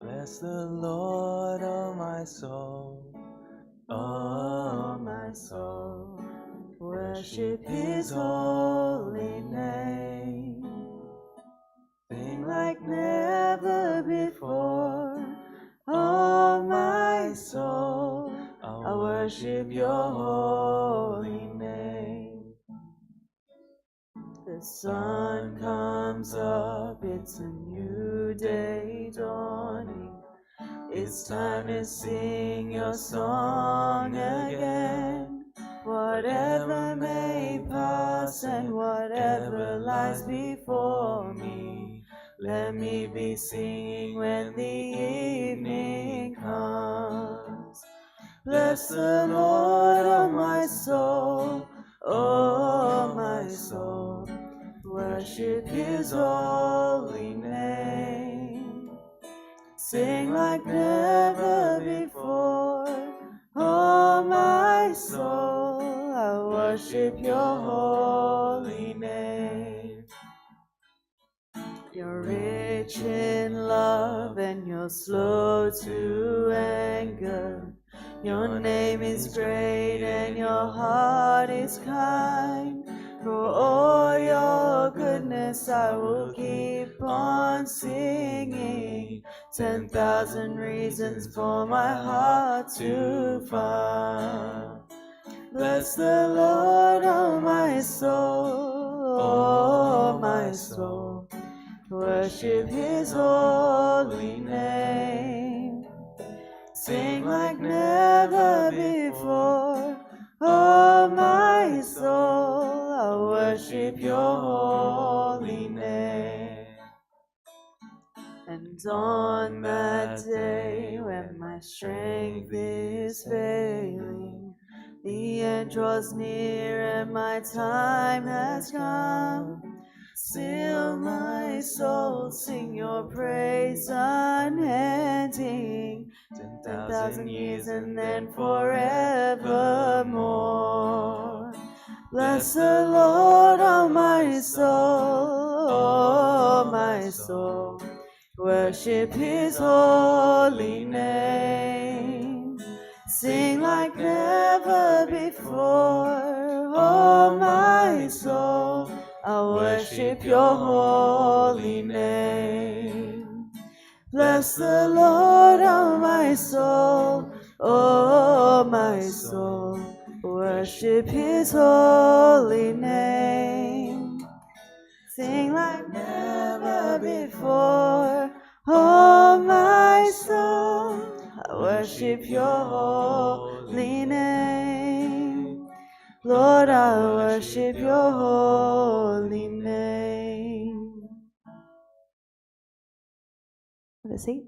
Bless the Lord, oh my soul, oh my soul, worship His holy name. Sing like never before, oh my soul, I worship Your holy name. The sun comes up, it's a new day dawning. It's time to sing Your song again. Whatever may pass and whatever lies before me, let me be singing when the evening comes. Bless the Lord, oh my soul, oh my soul, worship His holy name. Sing like never before, oh my soul, I worship Your holy name. You're rich in love and You're slow to anger. Your name is great and Your heart is kind. For all Your goodness I will keep on singing. 10,000 reasons for my heart to find. Bless the Lord, oh my soul, oh my soul, worship His holy name. Sing like never before, oh my soul, I worship Your holy name. And on that day when my strength is failing, the end draws near and my time has come, still my soul sing Your praise unending, 10,000 years and then forevermore. Bless the Lord, oh my soul, oh my soul, worship His holy name. Sing like never before, oh my soul, I worship Your holy name. Bless the Lord, oh my soul, oh my soul, worship His holy name. Sing like never before, oh my soul, I worship Your holy name. Lord, I worship Your holy name. Have a seat.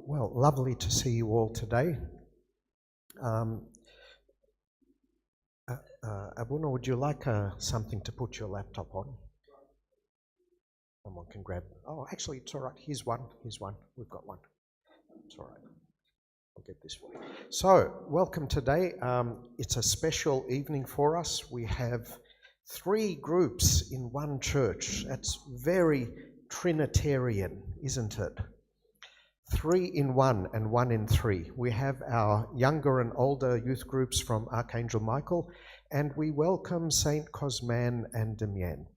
Well, lovely to see you all today. Abuna, would you like something to put your laptop on? Someone can grab. Oh, actually, it's all right. Here's one. We've got one. It's all right. I'll get this for you. So, welcome today. It's a special evening for us. We have 3 groups in one church. That's very Trinitarian, isn't it? 3 in 1 and 1 in 3. We have our younger and older youth groups from Archangel Michael, and we welcome Saint Cosman and Damian.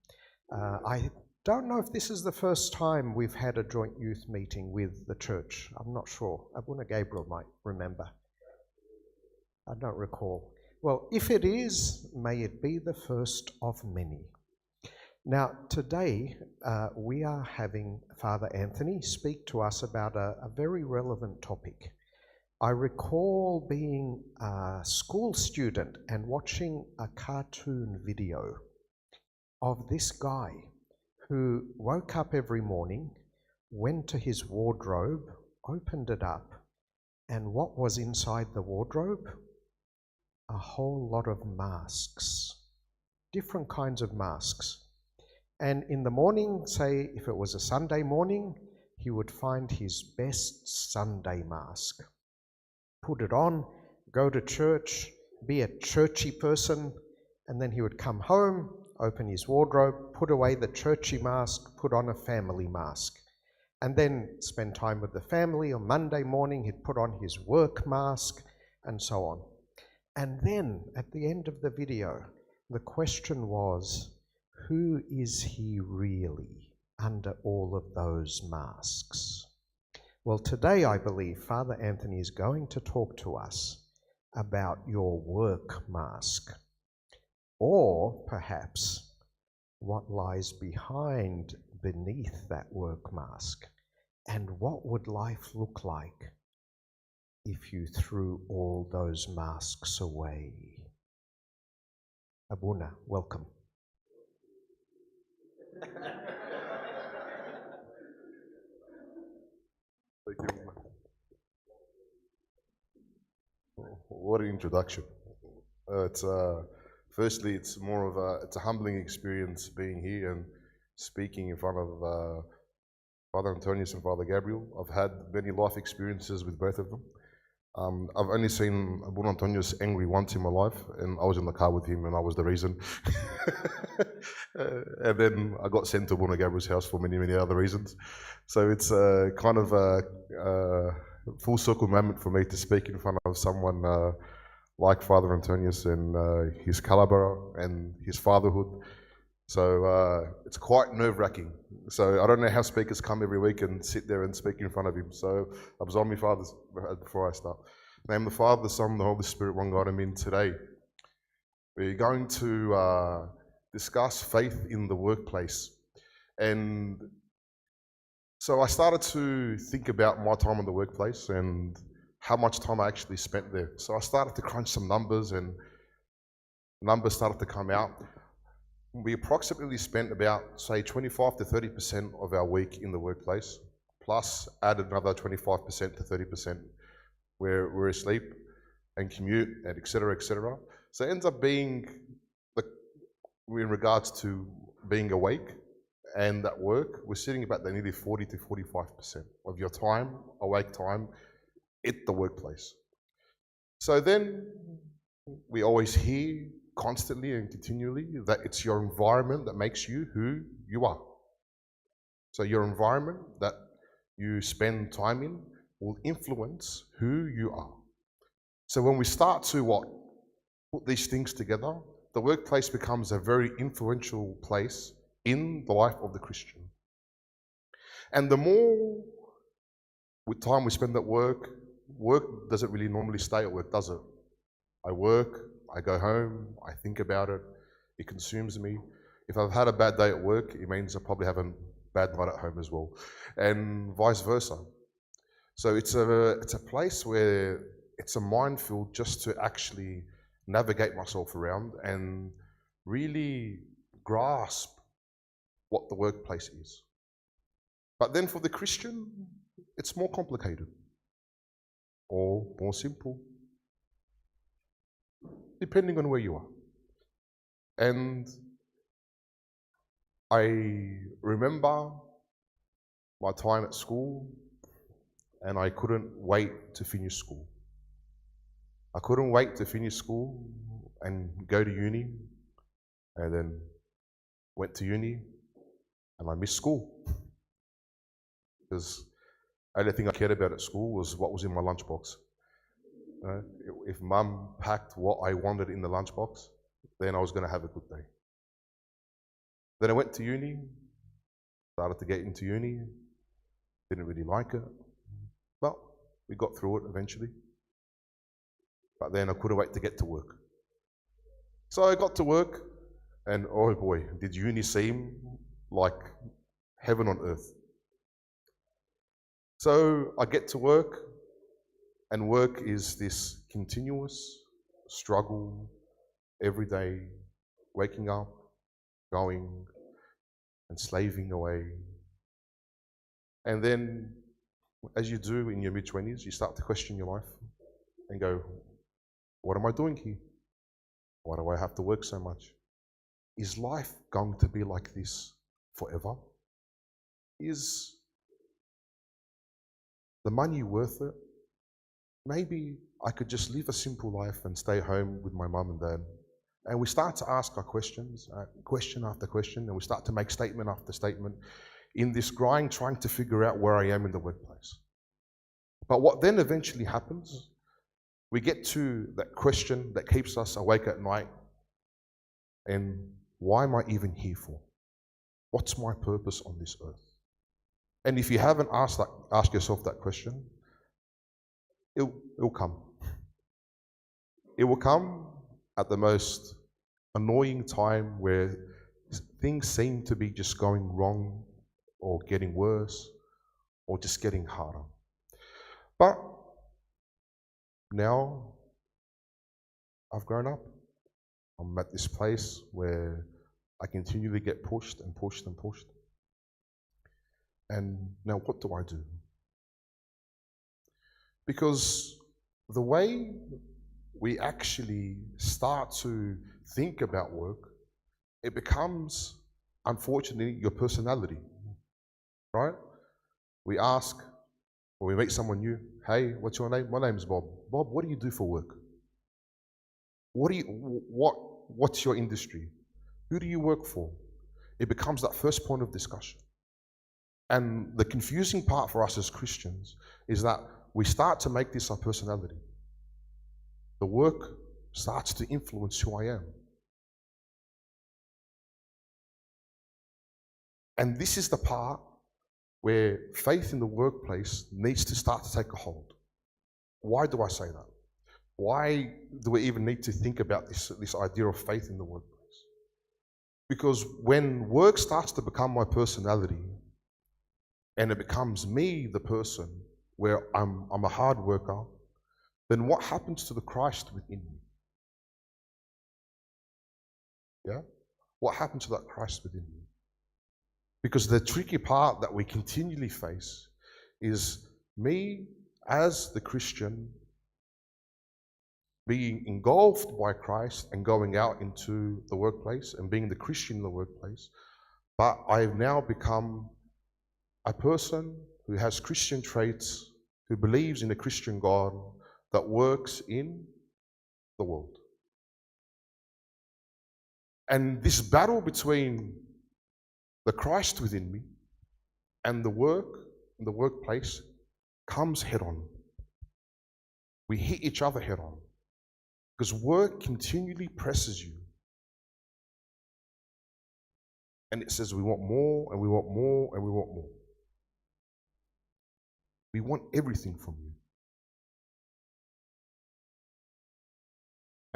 I don't know if this is the first time we've had a joint youth meeting with the church. I'm not sure. Abuna Gabriel might remember. I don't recall. Well, if it is, may it be the first of many. Now, today we are having Father Anthony speak to us about a very relevant topic. I recall being a school student and watching a cartoon video of this guy who woke up every morning, went to his wardrobe, opened it up, and what was inside the wardrobe? A whole lot of masks, different kinds of masks. And in the morning, say if it was a Sunday morning, he would find his best Sunday mask, put it on, go to church, be a churchy person, and then he would come home, open his wardrobe, put away the churchy mask, put on a family mask, and then spend time with the family. On Monday morning, he'd put on his work mask, and so on. And then, at the end of the video, the question was, who is he really under all of those masks? Well, today I believe Father Anthony is going to talk to us about your work mask, or perhaps what lies beneath that work mask, and what would life look like if you threw all those masks away. Abuna, welcome. Thank you. What an introduction. Firstly, it's more of it's a humbling experience being here and speaking in front of Father Antonius and Father Gabriel. I've had many life experiences with both of them. I've only seen Abuna Antonius angry once in my life, and I was in the car with him and I was the reason. And then I got sent to Abuna Gabriel's house for many, many other reasons. So it's kind of a full circle moment for me to speak in front of someone like Father Antonius and his caliber and his fatherhood. So it's quite nerve-wracking. So I don't know how speakers come every week and sit there and speak in front of him. So absolve me, fathers, before I start. Name the Father, the Son, and the Holy Spirit, one God. Amen. Today we're going to discuss faith in the workplace. And so I started to think about my time in the workplace and how much time I actually spent there. So I started to crunch some numbers, and numbers started to come out. We approximately spent about, say, 25 to 30% of our week in the workplace, plus added another 25% to 30% where we're asleep and commute and et cetera, et cetera. So it ends up being, in regards to being awake and at work, we're sitting about nearly 40 to 45% of your time, awake time, at the workplace. So then we always hear constantly and continually that it's your environment that makes you who you are. So your environment that you spend time in will influence who you are. So when we start to put these things together, the workplace becomes a very influential place in the life of the Christian. And the more time we spend at work doesn't really normally stay at work, does it? I work, I go home, I think about it, it consumes me. If I've had a bad day at work, it means I probably have a bad night at home as well, and vice versa. So it's a place where it's a minefield just to actually navigate myself around and really grasp what the workplace is. But then for the Christian, it's more complicated or more simple, depending on where you are. And I remember my time at school, and I couldn't wait to finish school. I couldn't wait to finish school and go to uni, and then went to uni, and I missed school. Because the only thing I cared about at school was what was in my lunchbox. If Mum packed what I wanted in the lunchbox, then I was going to have a good day. Then I went to uni, started to get into uni, didn't really like it, but we got through it eventually. But then I couldn't wait to get to work. So I got to work, and oh boy, did uni seem like heaven on earth. So I get to work, and work is this continuous struggle every day, waking up, going, and slaving away. And then, as you do in your mid-20s, you start to question your life and go, what am I doing here? Why do I have to work so much? Is life going to be like this forever? Is the money worth it? Maybe I could just live a simple life and stay home with my mum and dad. And we start to ask our questions, question after question, and we start to make statement after statement in this grind, trying to figure out where I am in the workplace. But what then eventually happens, we get to that question that keeps us awake at night. And why am I even here for? What's my purpose on this earth? And if you haven't asked yourself that question, it'll come. It will come at the most annoying time where things seem to be just going wrong or getting worse or just getting harder. But now I've grown up. I'm at this place where I continually get pushed and pushed and pushed. And now what do I do? Because the way we actually start to think about work, it becomes, unfortunately, your personality, right? We ask, or we meet someone new, hey, what's your name? My name's Bob. Bob, what do you do for work? What's your industry? Who do you work for? It becomes that first point of discussion. And the confusing part for us as Christians is that we start to make this our personality. The work starts to influence who I am. And this is the part where faith in the workplace needs to start to take a hold. Why do I say that? Why do we even need to think about this idea of faith in the workplace? Because when work starts to become my personality, and it becomes me, the person, where I'm a hard worker, then what happens to the Christ within me? Yeah? What happens to that Christ within me? Because the tricky part that we continually face is me as the Christian being engulfed by Christ and going out into the workplace and being the Christian in the workplace, but I've now become a person who has Christian traits, who believes in a Christian God that works in the world. And this battle between the Christ within me and the work in the workplace comes head on. We hit each other head on because work continually presses you. And it says we want more and we want more and we want more. We want everything from you.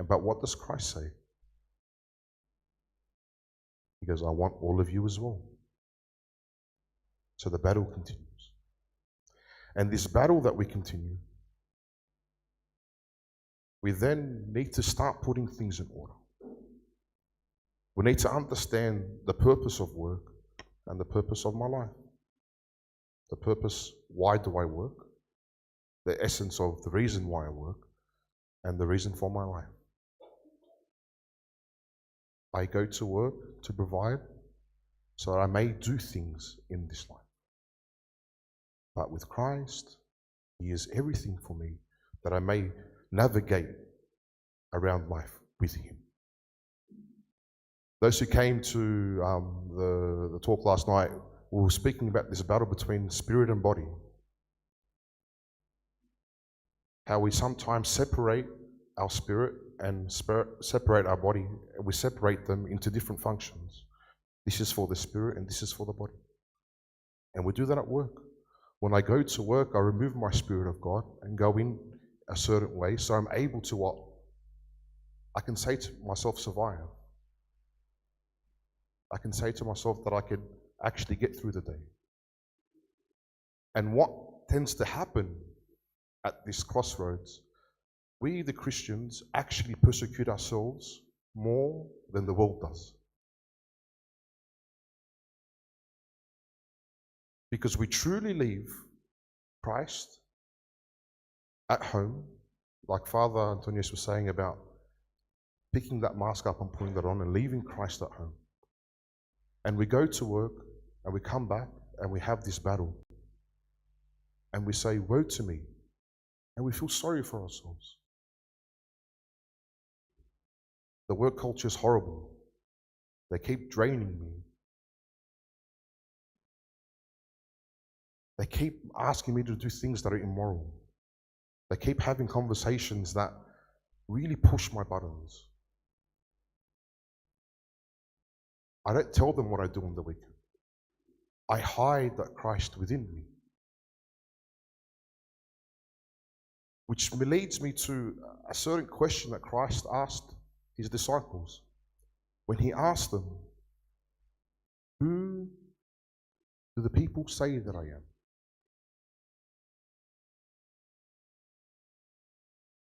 But what does Christ say? He goes, I want all of you as well. So the battle continues. And this battle that we continue, we then need to start putting things in order. We need to understand the purpose of work and the purpose of my life. The purpose, why do I work? The essence of the reason why I work and the reason for my life. I go to work to provide so that I may do things in this life. But with Christ, He is everything for me that I may navigate around life with Him. Those who came to the talk last night, we were speaking about this battle between spirit and body. How we sometimes separate our spirit and separate our body. We separate them into different functions. This is for the spirit and this is for the body. And we do that at work. When I go to work, I remove my spirit of God and go in a certain way so I'm able to what? I can say to myself, survive. I can say to myself that I could actually get through the day. And what tends to happen at this crossroads, we the Christians actually persecute ourselves more than the world does. Because we truly leave Christ at home, like Father Antonius was saying about picking that mask up and putting that on and leaving Christ at home. And we go to work and we come back and we have this battle. And we say, woe to me. And we feel sorry for ourselves. The work culture is horrible. They keep draining me. They keep asking me to do things that are immoral. They keep having conversations that really push my buttons. I don't tell them what I do on the weekend. I hide that Christ within me. Which leads me to a certain question that Christ asked his disciples. When he asked them, who do the people say that I am?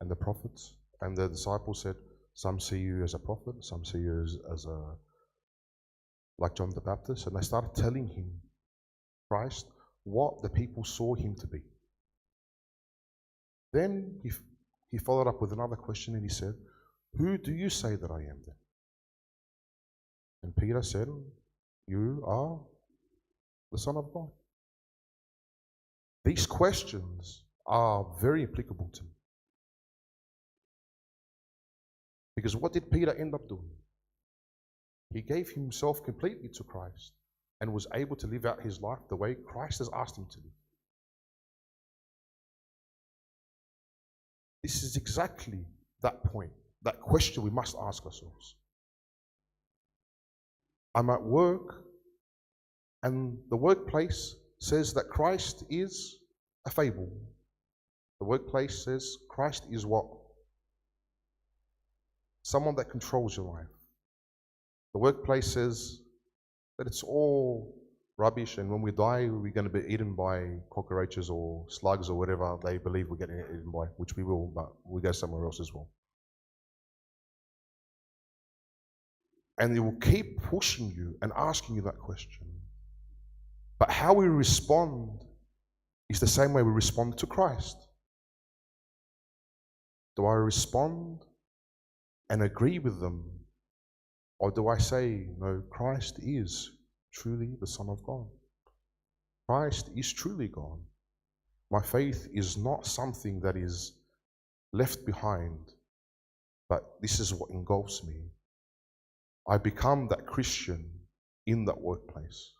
And the prophets and the disciples said, some see you as a prophet, some see you as like John the Baptist. And they started telling him, Christ, what the people saw him to be. Then he followed up with another question and he said, who do you say that I am then? And Peter said, you are the Son of God. These questions are very applicable to me. Because what did Peter end up doing? He gave himself completely to Christ and was able to live out his life the way Christ has asked him to live. This is exactly that point, that question we must ask ourselves. I'm at work, and the workplace says that Christ is a fable. The workplace says Christ is what? Someone that controls your life. The workplace says that it's all rubbish, and when we die, we're going to be eaten by cockroaches or slugs or whatever they believe we're getting eaten by, which we will, but we go somewhere else as well. And they will keep pushing you and asking you that question. But how we respond is the same way we respond to Christ. Do I respond and agree with them? Or do I say, no, Christ is truly the Son of God. Christ is truly God. My faith is not something that is left behind, but this is what engulfs me. I become that Christian in that workplace.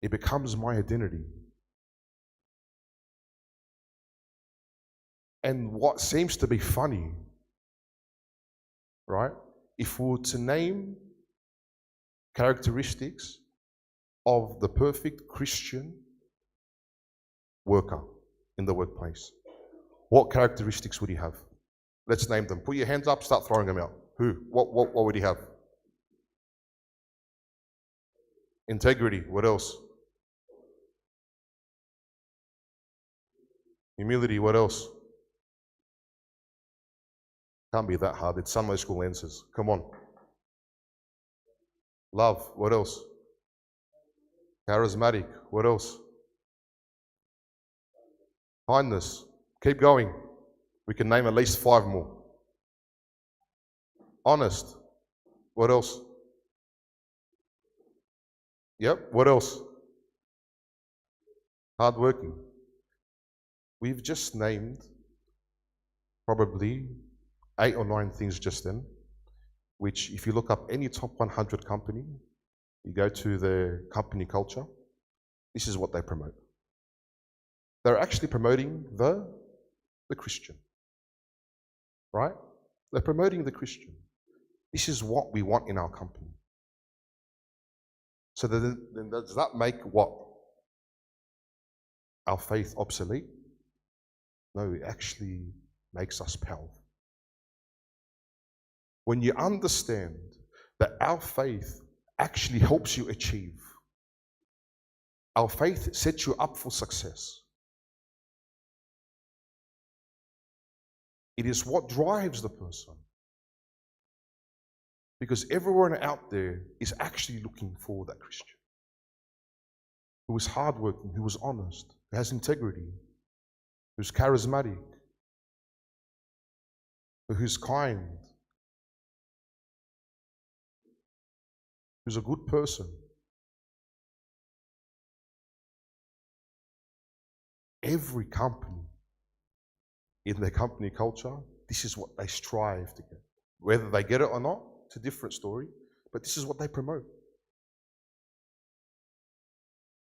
It becomes my identity. And what seems to be funny, right? If we were to name characteristics of the perfect Christian worker in the workplace, what characteristics would he have? Let's name them. Put your hands up, start throwing them out. Who? What would he have? Integrity. What else? Humility. What else? Can't be that hard. It's Sunday school answers. Come on. Love. What else? Charismatic. What else? Kindness. Keep going. We can name at least 5 more. Honest. What else? Yep. What else? Hardworking. We've just named probably 8 or 9 things just then, which if you look up any top 100 company, you go to their company culture, this is what they promote. They're actually promoting the Christian, right? They're promoting the Christian. This is what we want in our company. So then does that make what? Our faith obsolete? No, it actually makes us powerful. When you understand that our faith actually helps you achieve, our faith sets you up for success. It is what drives the person. Because everyone out there is actually looking for that Christian who is hardworking, who is honest, who has integrity, who's charismatic, who's kind, who's a good person. Every company, in their company culture, this is what they strive to get. Whether they get it or not, it's a different story. But this is what they promote.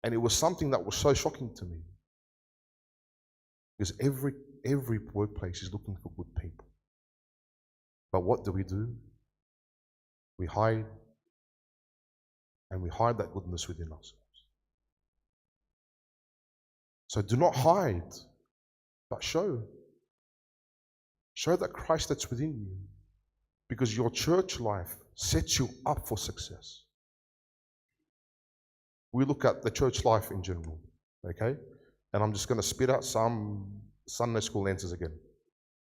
And it was something that was so shocking to me. Because every workplace is looking for good people. But what do? We hide, and we hide that goodness within ourselves. So do not hide, but show. Show that Christ that's within you. Because your church life sets you up for success. We look at the church life in general, okay? And I'm just going to spit out some Sunday school answers again,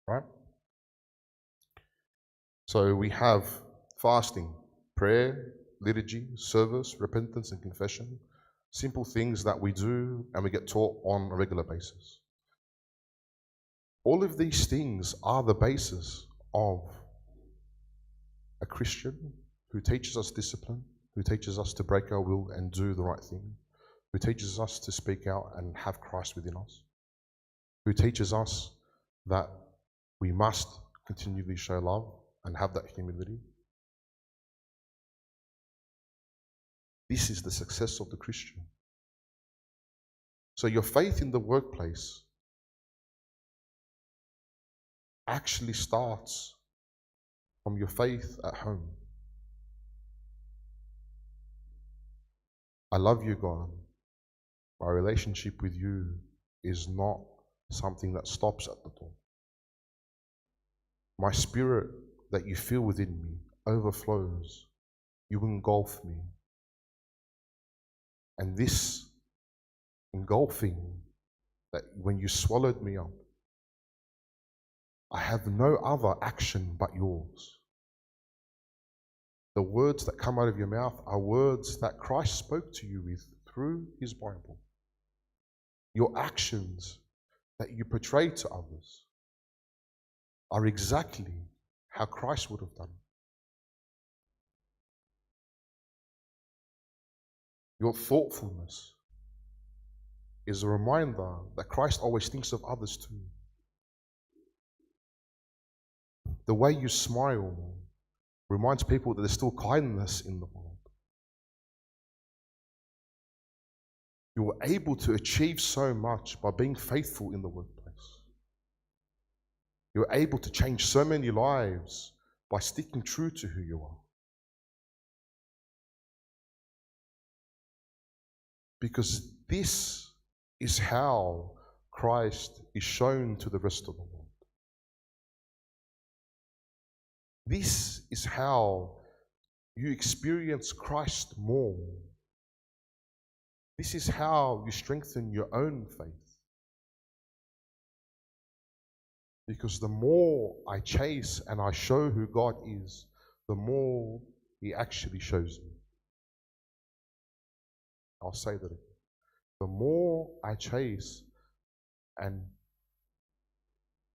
right? So we have fasting, prayer, liturgy, service, repentance, and confession. Simple things that we do and we get taught on a regular basis. All of these things are the basis of a Christian who teaches us discipline, who teaches us to break our will and do the right thing, who teaches us to speak out and have Christ within us, who teaches us that we must continually show love and have that humility. This is the success of the Christian. So your faith in the workplace actually starts from your faith at home. I love you, God. My relationship with you is not something that stops at the door. My spirit that you feel within me overflows. You engulf me. And this engulfing, that when you swallowed me up, I have no other action but yours. The words that come out of your mouth are words that Christ spoke to you with through his Bible. Your actions that you portray to others are exactly how Christ would have done. Your thoughtfulness is a reminder that Christ always thinks of others too. The way you smile reminds people that there's still kindness in the world. You were able to achieve so much by being faithful in the workplace. You were able to change so many lives by sticking true to who you are. Because this is how Christ is shown to the rest of the world. This is how you experience Christ more. This is how you strengthen your own faith. Because the more I chase and I show who God is, the more He actually shows me. I'll say that again. The more I chase and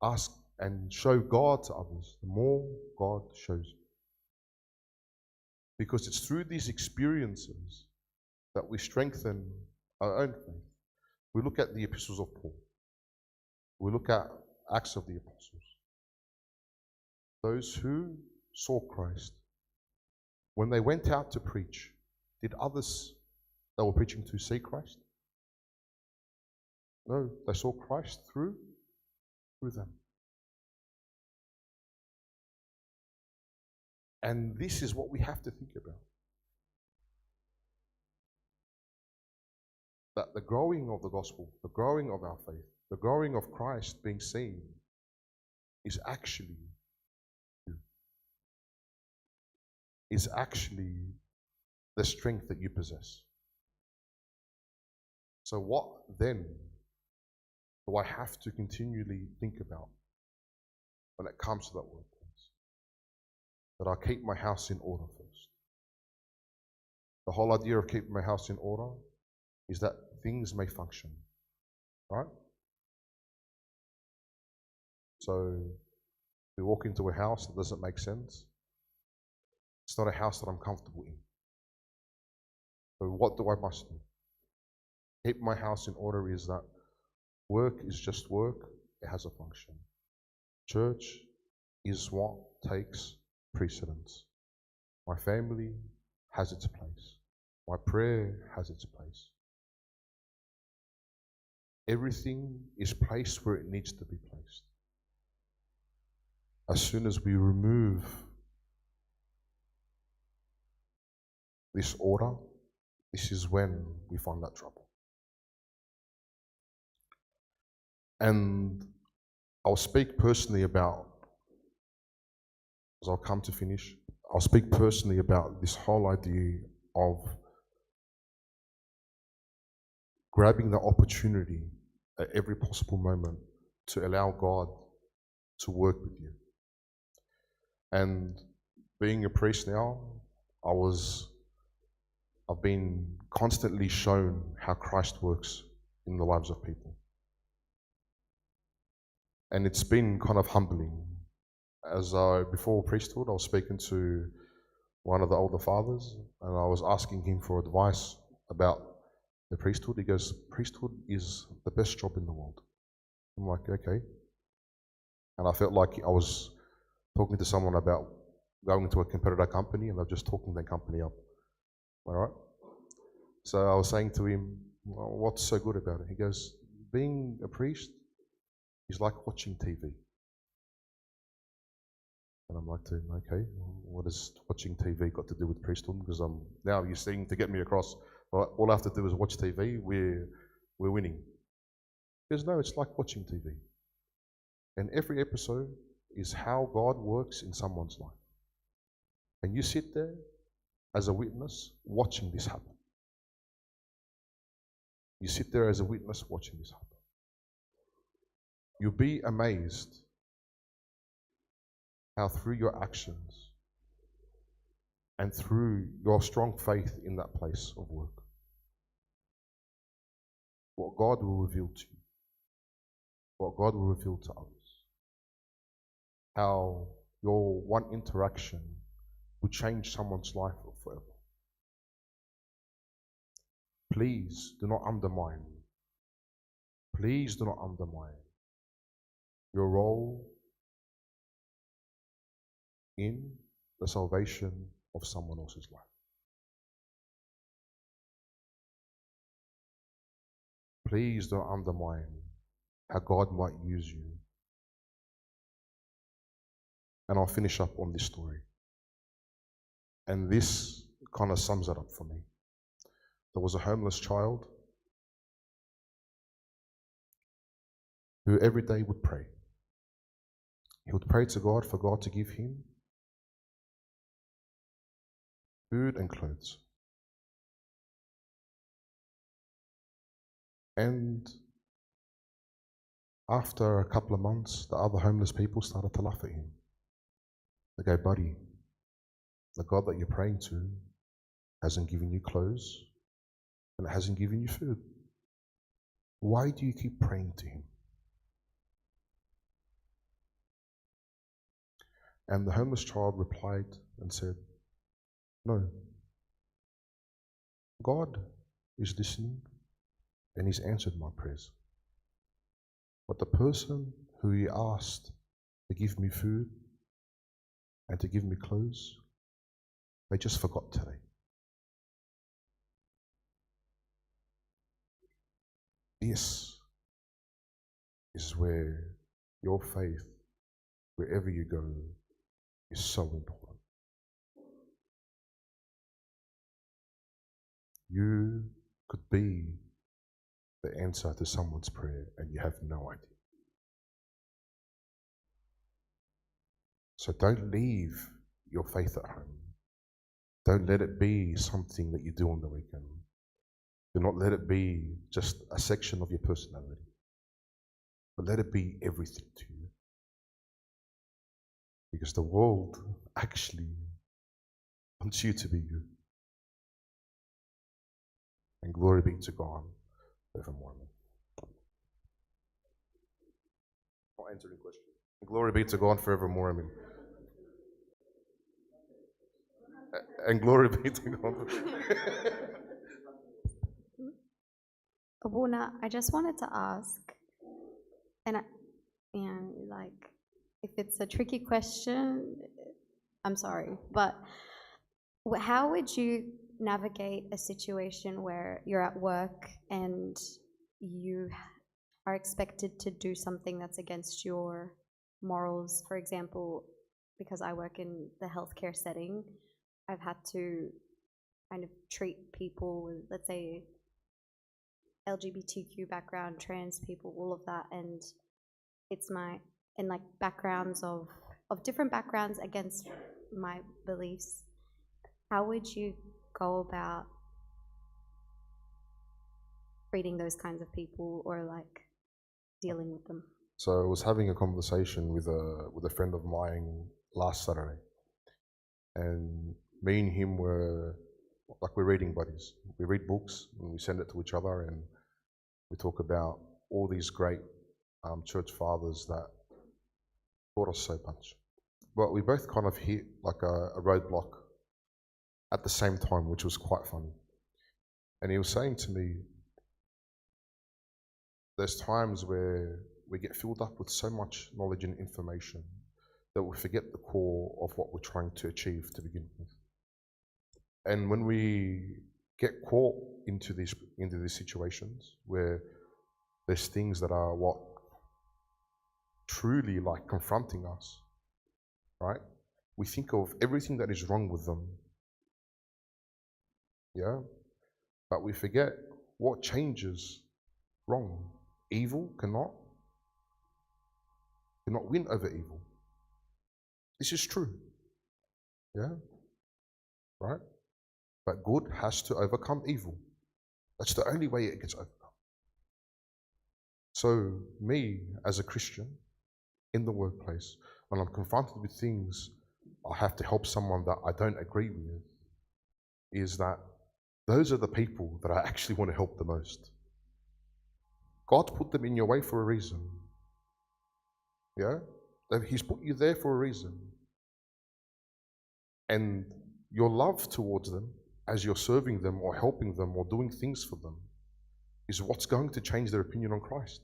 ask and show God to others, the more God shows me. Because it's through these experiences that we strengthen our own faith. We look at the epistles of Paul. We look at Acts of the Apostles. Those who saw Christ, when they went out to preach, did others they were preaching to see Christ? No, they saw Christ through them. And this is what we have to think about. That the growing of the gospel, the growing of our faith, the growing of Christ being seen is actually the strength that you possess. So what then do I have to continually think about when it comes to that workplace? That I keep my house in order first. The whole idea of keeping my house in order is that things may function, right? So we walk into a house that doesn't make sense. It's not a house that I'm comfortable in. So what do I must do? Keep my house in order is that work is just work, it has a function. Church is what takes precedence. My family has its place. My prayer has its place. Everything is placed where it needs to be placed. As soon as we remove this order, this is when we find that trouble. And I'll speak personally about, as I'll come to finish, I'll speak personally about this whole idea of grabbing the opportunity at every possible moment to allow God to work with you. And being a priest now, I've been constantly shown how Christ works in the lives of people. And it's been kind of humbling. Before priesthood, I was speaking to one of the older fathers, and I was asking him for advice about the priesthood. He goes, priesthood is the best job in the world. I'm like, okay. And I felt like I was talking to someone about going into a competitor company, and they're just talking their company up. All right? So I was saying to him, well, what's so good about it? He goes, being a priest is like watching TV. And I'm like to him, okay, what has watching TV got to do with priesthood? Because now you're saying to get me across, all I have to do is watch TV, we're winning. He goes, no, it's like watching TV. And every episode is how God works in someone's life. And you sit there as a witness watching this happen. You sit there as a witness watching this happen. You'll be amazed how through your actions and through your strong faith in that place of work, what God will reveal to you, what God will reveal to others, how your one interaction will change someone's life forever. Please do not undermine your role in the salvation of someone else's life. Please don't undermine how God might use you. And I'll finish up on this story. And this kind of sums it up for me. There was a homeless child who every day would pray. He would pray to God for God to give him food and clothes. And after a couple of months, the other homeless people started to laugh at him. They go, buddy, the God that you're praying to hasn't given you clothes and it hasn't given you food. Why do you keep praying to him? And the homeless child replied and said, no, God is listening and he's answered my prayers. But the person who he asked to give me food and to give me clothes, they just forgot today. This is where your faith, wherever you go, is so important. You could be the answer to someone's prayer and you have no idea. So don't leave your faith at home. Don't let it be something that you do on the weekend. Do not let it be just a section of your personality, but let it be everything to you. Because the world actually wants you to be you. And glory be to God forevermore. Not answering question. Glory be to God forevermore. Amen. And glory be to God. Abuna, I just wanted to ask, and like, if it's a tricky question, I'm sorry, but how would you navigate a situation where you're at work and you are expected to do something that's against your morals? For example, because I work in the healthcare setting, I've had to kind of treat people with, let's say, LGBTQ background, trans people, all of that, and it's in like backgrounds of different backgrounds against my beliefs. How would you go about treating those kinds of people or like dealing with them? So I was having a conversation with a friend of mine last Saturday, and me and him were like we're reading buddies. We read books and we send it to each other, and we talk about all these great church fathers that taught us so much. But we both kind of hit like a roadblock at the same time, which was quite funny. And he was saying to me, there's times where we get filled up with so much knowledge and information that we forget the core of what we're trying to achieve to begin with. And when we get caught into these situations where there's things that are what truly like confronting us, right? We think of everything that is wrong with them, yeah? But we forget what changes wrong. Evil cannot win over evil. This is true, yeah? Right? But good has to overcome evil. That's the only way it gets overcome. So me, as a Christian, in the workplace, when I'm confronted with things I have to help someone that I don't agree with, is that those are the people that I actually want to help the most. God put them in your way for a reason. Yeah? He's put you there for a reason. And your love towards them, as you're serving them or helping them or doing things for them, is what's going to change their opinion on Christ.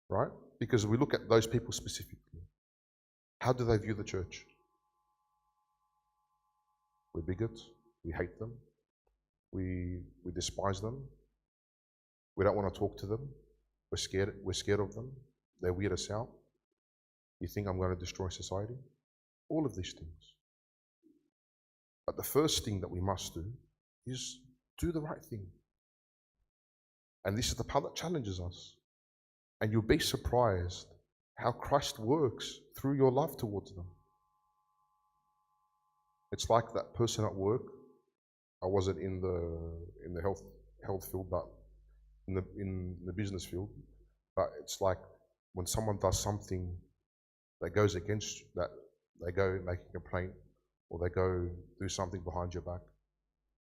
Right? Because we look at those people specifically. How do they view the church? We're bigots. We hate them. We despise them. We don't want to talk to them. We're scared of them. They weird us out. You think I'm going to destroy society? All of these things. But the first thing that we must do is do the right thing. And this is the part that challenges us. And you'll be surprised how Christ works through your love towards them. It's like that person at work. I wasn't in the health field, but in the business field. But it's like when someone does something that goes against that, they go make a complaint or they go do something behind your back.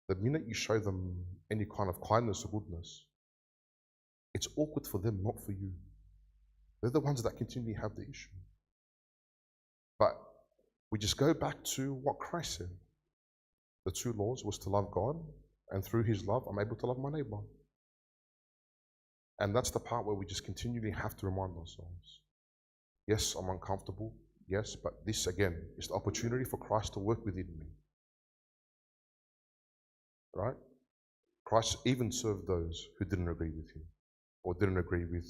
The minute you show them any kind of kindness or goodness, it's awkward for them, not for you. They're the ones that continually have the issue. But we just go back to what Christ said. The two laws was to love God, and through His love, I'm able to love my neighbor. And that's the part where we just continually have to remind ourselves. Yes, I'm uncomfortable. Yes, but this again is the opportunity for Christ to work within me. Right? Christ even served those who didn't agree with Him or didn't agree with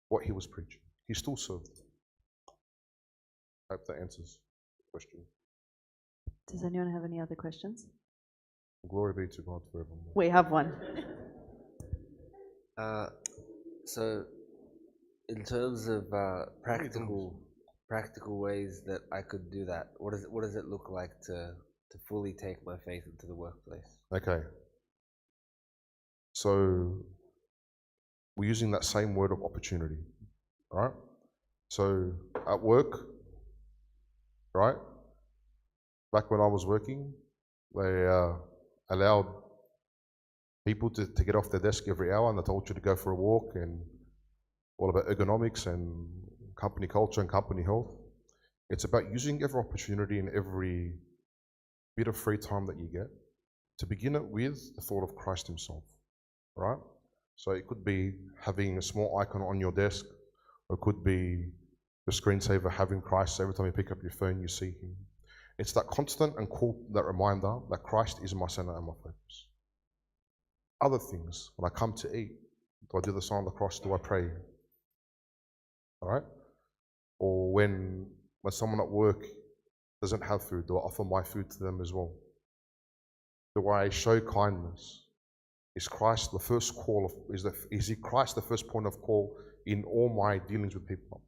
what He was preaching. He still served them. I hope that answers the question. Does anyone have any other questions? Glory be to God forevermore. We have one. So, in terms of practical ways that I could do that, what does it look like to fully take my faith into the workplace? Okay. So we're using that same word of opportunity, right? So at work, right? Back when I was working, they allowed people to get off their desk every hour, and they told you to go for a walk, and all about ergonomics and company culture and company health. It's about using every opportunity and every bit of free time that you get to begin it with the thought of Christ Himself, right? So it could be having a small icon on your desk, or it could be your screensaver having Christ. Every time you pick up your phone, you see Him. It's that constant and that reminder that Christ is my center and my focus. Other things, when I come to eat, do I do the sign of the cross? Do I pray? All right? Or when someone at work doesn't have food, do I offer my food to them as well? Do I show kindness? Is Christ the first call is He Christ the first point of call in all my dealings with people?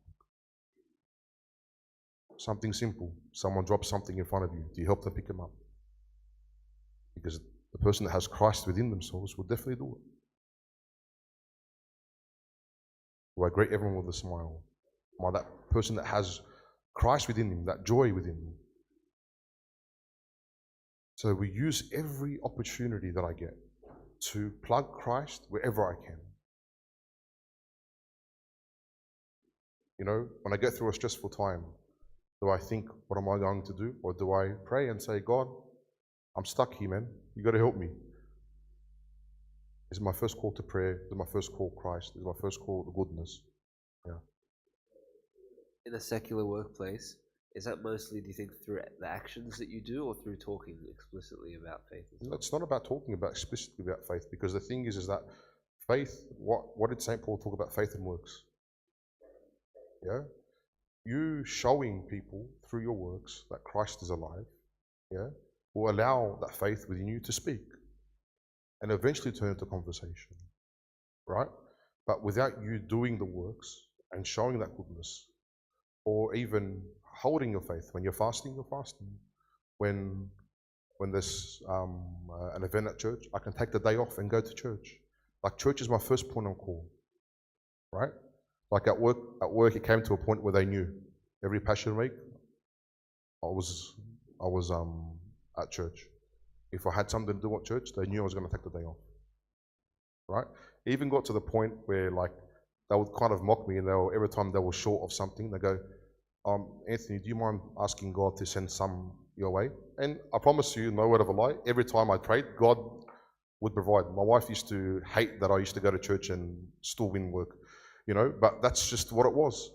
Something simple. Someone drops something in front of you. Do you help them pick them up? Because the person that has Christ within themselves will definitely do it. Do I greet everyone with a smile? Am I that person that has Christ within him, that joy within him? So we use every opportunity that I get to plug Christ wherever I can. You know, when I get through a stressful time, do I think, what am I going to do? Or do I pray and say, God, I'm stuck here, man. You got to help me. Is my first call to prayer? Is my first call Christ? Is my first call to goodness? Yeah. In a secular workplace, is that mostly, do you think, through the actions that you do or through talking explicitly about faith as well? It's not about talking explicitly about faith, because the thing is that faith, what did St. Paul talk about faith and works? Yeah? You showing people through your works that Christ is alive, yeah, will allow that faith within you to speak and eventually turn into conversation, right? But without you doing the works and showing that goodness, or even holding your faith, when you're fasting, you're fasting. When there's an event at church, I can take the day off and go to church. Like, church is my first point of call, right? Like at work, it came to a point where they knew every Passion Week, I was at church. If I had something to do at church, they knew I was going to take the day off, right? It even got to the point where, like, they would kind of mock me, and every time they were short of something, they go, Anthony, do you mind asking God to send some your way? And I promise you, no word of a lie, every time I prayed, God would provide. My wife used to hate that I used to go to church and still win work, you know, but that's just what it was.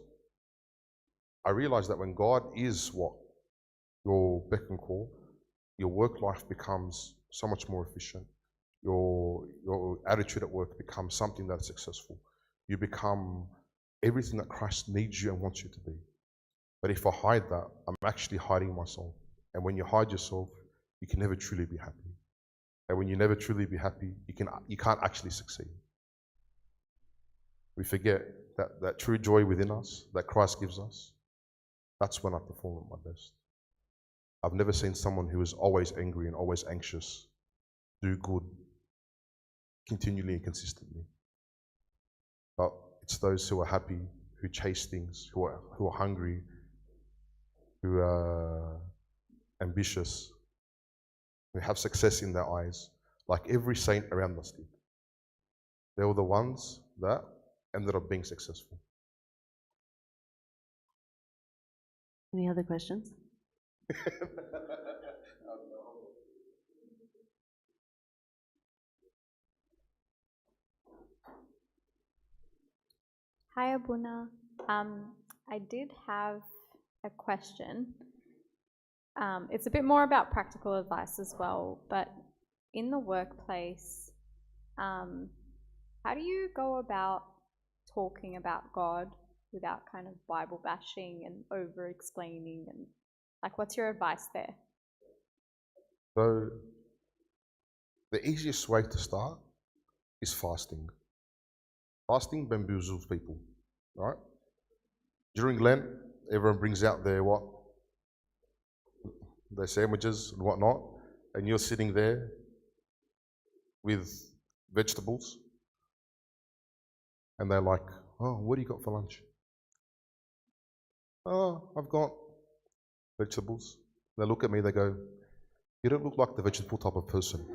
I realized that when God is what? Your beck and call, your work life becomes so much more efficient. Your attitude at work becomes something that's successful. You become everything that Christ needs you and wants you to be. But if I hide that, I'm actually hiding myself. And when you hide yourself, you can never truly be happy. And when you never truly be happy, you can't actually succeed. We forget that true joy within us, that Christ gives us, that's when I perform at my best. I've never seen someone who is always angry and always anxious do good continually and consistently. But it's those who are happy, who chase things, who are hungry, who are ambitious, who have success in their eyes, like every saint around us did. They were the ones that ended up being successful. Any other questions? Hi, Abuna. I did have a question. It's a bit more about practical advice as well, but in the workplace, how do you go about talking about God without kind of Bible bashing and over-explaining, and like, what's your advice there? So the easiest way to start is fasting. Fasting bamboozles people, right? During Lent, everyone brings out their sandwiches and whatnot, and you're sitting there with vegetables, and they're like, oh, what do you got for lunch? Oh, I've got vegetables. They look at me, they go, you don't look like the vegetable type of person.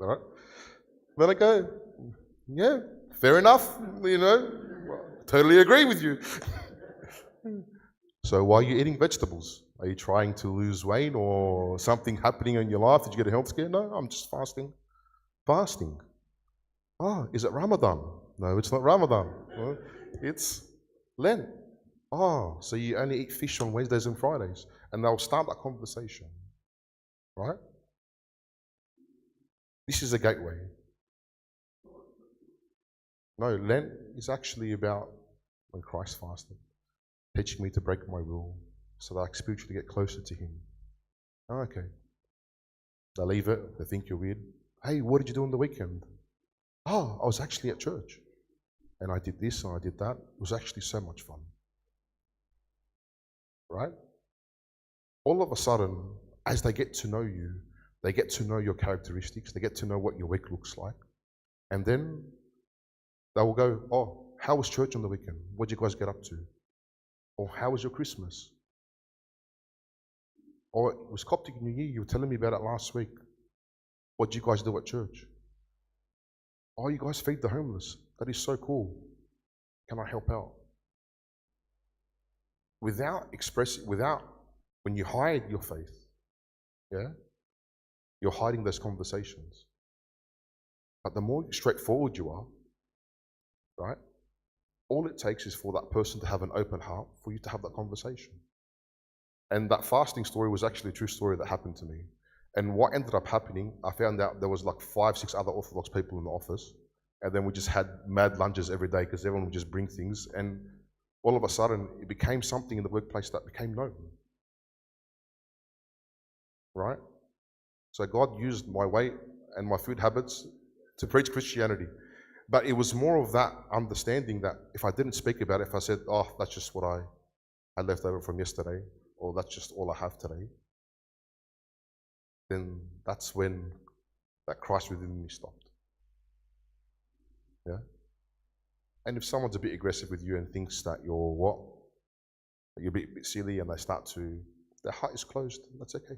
All right? Then I go, yeah, fair enough, you know, totally agree with you. So why are you eating vegetables? Are you trying to lose weight or something happening in your life? Did you get a health scare? No, I'm just fasting. Fasting. Oh, is it Ramadan? No, it's not Ramadan. Well, it's Lent. Oh, so you only eat fish on Wednesdays and Fridays. And they'll start that conversation. Right? This is a gateway. No, Lent is actually about when Christ fasted, teaching me to break my will so that I spiritually get closer to Him. Oh, okay. They leave it, they think you're weird. Hey, what did you do on the weekend? Oh, I was actually at church. And I did this and I did that. It was actually so much fun. Right? All of a sudden, as they get to know you, they get to know your characteristics, they get to know what your week looks like. And then they will go, oh, how was church on the weekend? What did you guys get up to? Or how was your Christmas? Or it was Coptic New Year, you were telling me about it last week. What did you guys do at church? Oh, you guys feed the homeless. That is so cool. Can I help out? When you hide your faith, yeah, you're hiding those conversations. But the more straightforward you are, right, all it takes is for that person to have an open heart for you to have that conversation. And that fasting story was actually a true story that happened to me. And what ended up happening, I found out there was like 5, 6 other Orthodox people in the office. And then we just had mad lunches every day because everyone would just bring things. And all of a sudden, it became something in the workplace that became known. Right? So God used my weight and my food habits to preach Christianity. But it was more of that understanding that if I didn't speak about it, if I said, oh, that's just what I had left over from yesterday, or that's just all I have today, then that's when that Christ within me stopped. Yeah? And if someone's a bit aggressive with you and thinks that you're what? That you're a bit silly and they start to, their heart is closed, that's okay.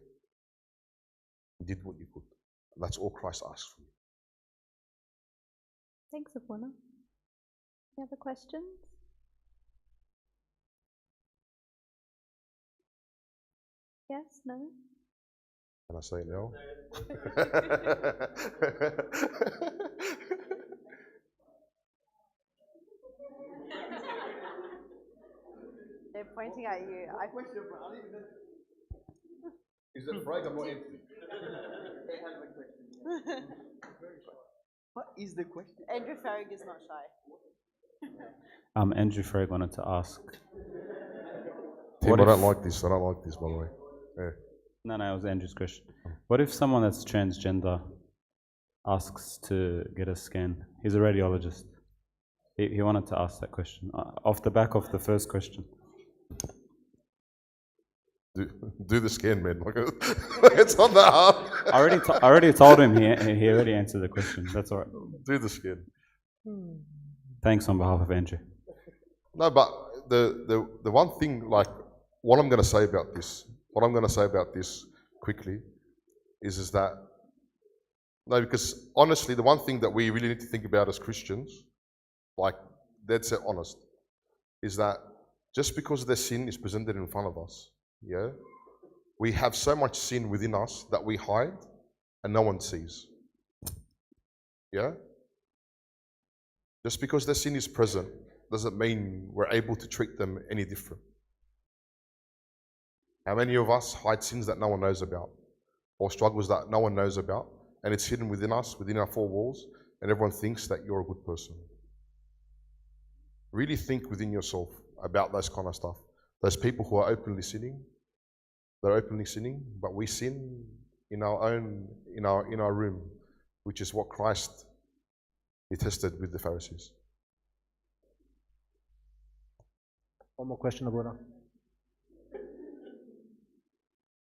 You did what you could. And that's all Christ asks from you. Thanks, Apurna. Any other questions? Yes? No? Can I say no? They're pointing at you. Is it Frank? I'm not empty. What is the question? Andrew Farrig is not shy. Andrew Ferg wanted to ask. Tim, I don't like this. I don't like this, by the way. Yeah. No, it was Andrew's question. What if someone that's transgender asks to get a scan? He's a radiologist. He wanted to ask that question off the back of the first question. Do the scan, man. It's not that hard. I already told him he already answered the question. That's all right. Do the scan. Thanks on behalf of Andrew. No, but the one thing, like, what I'm going to say about this quickly is that, no, because honestly, the one thing that we really need to think about as Christians, like, dead set honest, is that just because their sin is presented in front of us, yeah, we have so much sin within us that we hide and no one sees. Yeah? Just because their sin is present doesn't mean we're able to treat them any different. How many of us hide sins that no one knows about, or struggles that no one knows about, and it's hidden within us, within our four walls, and everyone thinks that you're a good person? Really think within yourself about those kind of stuff. Those people who are openly sinning, they're openly sinning, but we sin in our room, which is what Christ detested with the Pharisees. One more question, Abuna.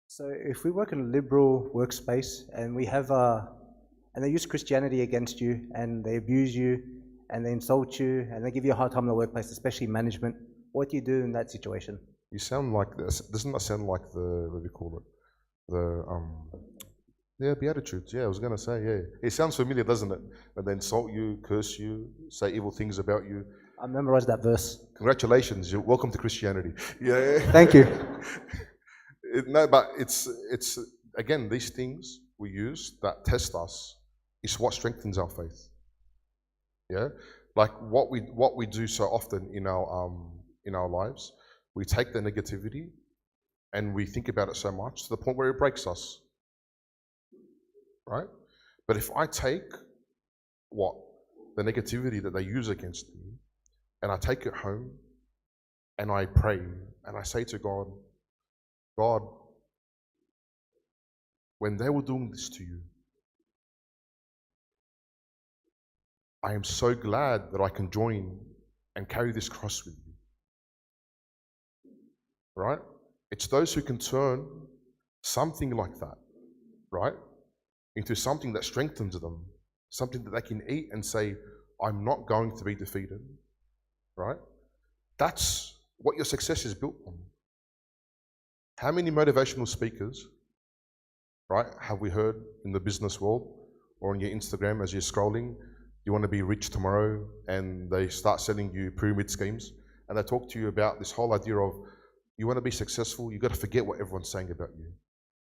So if we work in a liberal workspace and we have and they use Christianity against you and they abuse you and they insult you and they give you a hard time in the workplace, especially management, what do you do in that situation? You sound like this. Doesn't that sound like what do we call it? Beatitudes. Yeah, I was going to say, yeah. It sounds familiar, doesn't it? And they insult you, curse you, say evil things about you. I memorized that verse. Congratulations, you're welcome to Christianity. Yeah. Thank you. No, but it's again, these things we use that test us is what strengthens our faith. Yeah, like what we do so often in our in our lives, we take the negativity and we think about it so much to the point where it breaks us, right? But if I take the negativity that they use against me, and I take it home, and I pray, and I say to God, God, when they were doing this to you, I am so glad that I can join and carry this cross with you, right? It's those who can turn something like that, right, into something that strengthens them, something that they can eat and say, I'm not going to be defeated, right? That's what your success is built on. How many motivational speakers, right, have we heard in the business world or on your Instagram as you're scrolling, you want to be rich tomorrow, and they start selling you pyramid schemes, and they talk to you about this whole idea of you want to be successful, you got to forget what everyone's saying about you.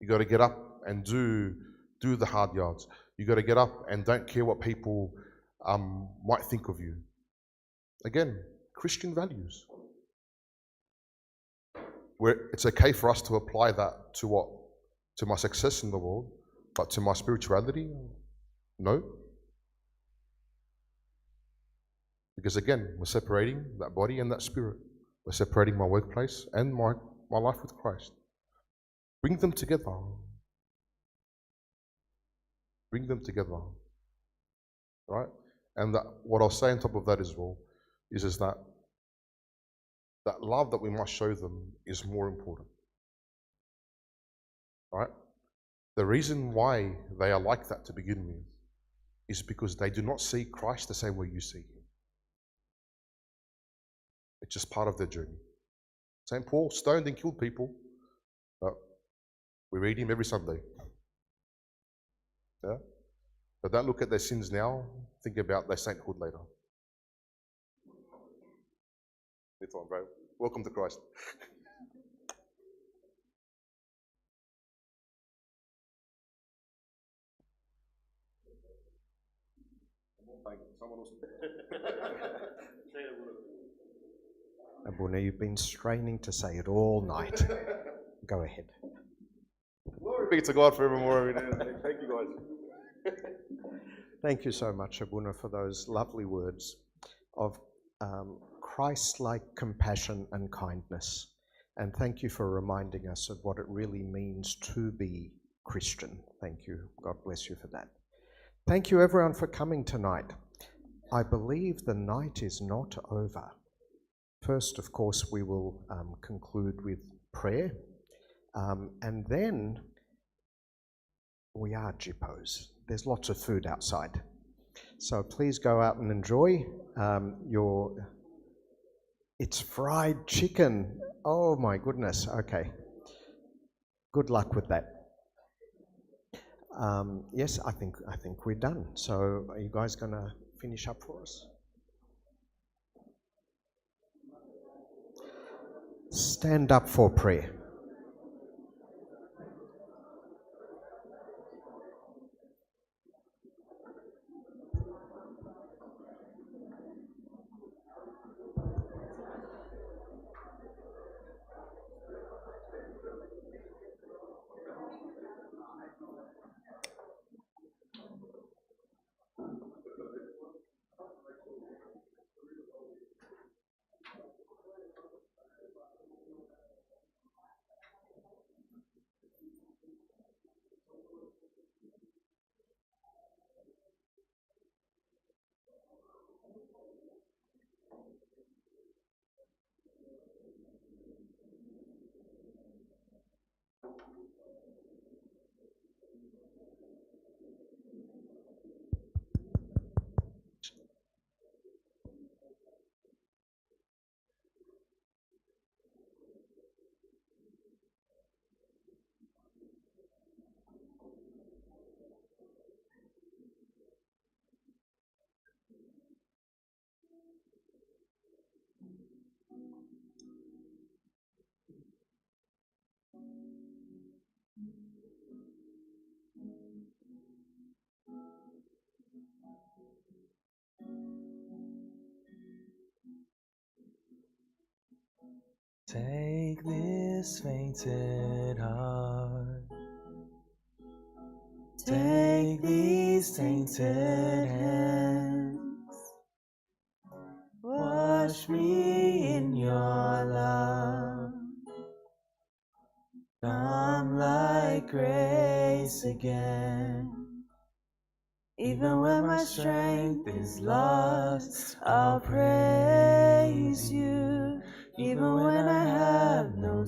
You got to get up and do the hard yards. You got to get up and don't care what people might think of you. Again, Christian values. Where it's okay for us to apply that to what? To my success in the world, but to my spirituality? No. Because again, we're separating that body and that spirit. We're separating my workplace and my life with Christ. Bring them together. Bring them together. Right? And that, what I'll say on top of that as well is that love that we must show them is more important. Right? The reason why they are like that to begin with is because they do not see Christ the same way you see him. It's just part of their journey. St. Paul stoned and killed people, but we read him every Sunday. Yeah? But don't look at their sins now, think about their sainthood later. It's on, bro. Welcome to Christ. Someone else. Abuna, you've been straining to say it all night. Go ahead. Glory be to God forevermore. Thank you, guys. Thank you so much, Abuna, for those lovely words of Christ-like compassion and kindness. And thank you for reminding us of what it really means to be Christian. Thank you. God bless you for that. Thank you, everyone, for coming tonight. I believe the night is not over. First, of course, we will conclude with prayer, and then we are jippos. There's lots of food outside. So please go out and enjoy it's fried chicken. Oh my goodness, okay. Good luck with that. Yes, I think we're done. So are you guys gonna finish up for us? Stand up for prayer. Take this fainted heart, take these tainted hands, wash me in your love. Come like grace again. Even when my strength is lost, I'll praise you. Even when I have no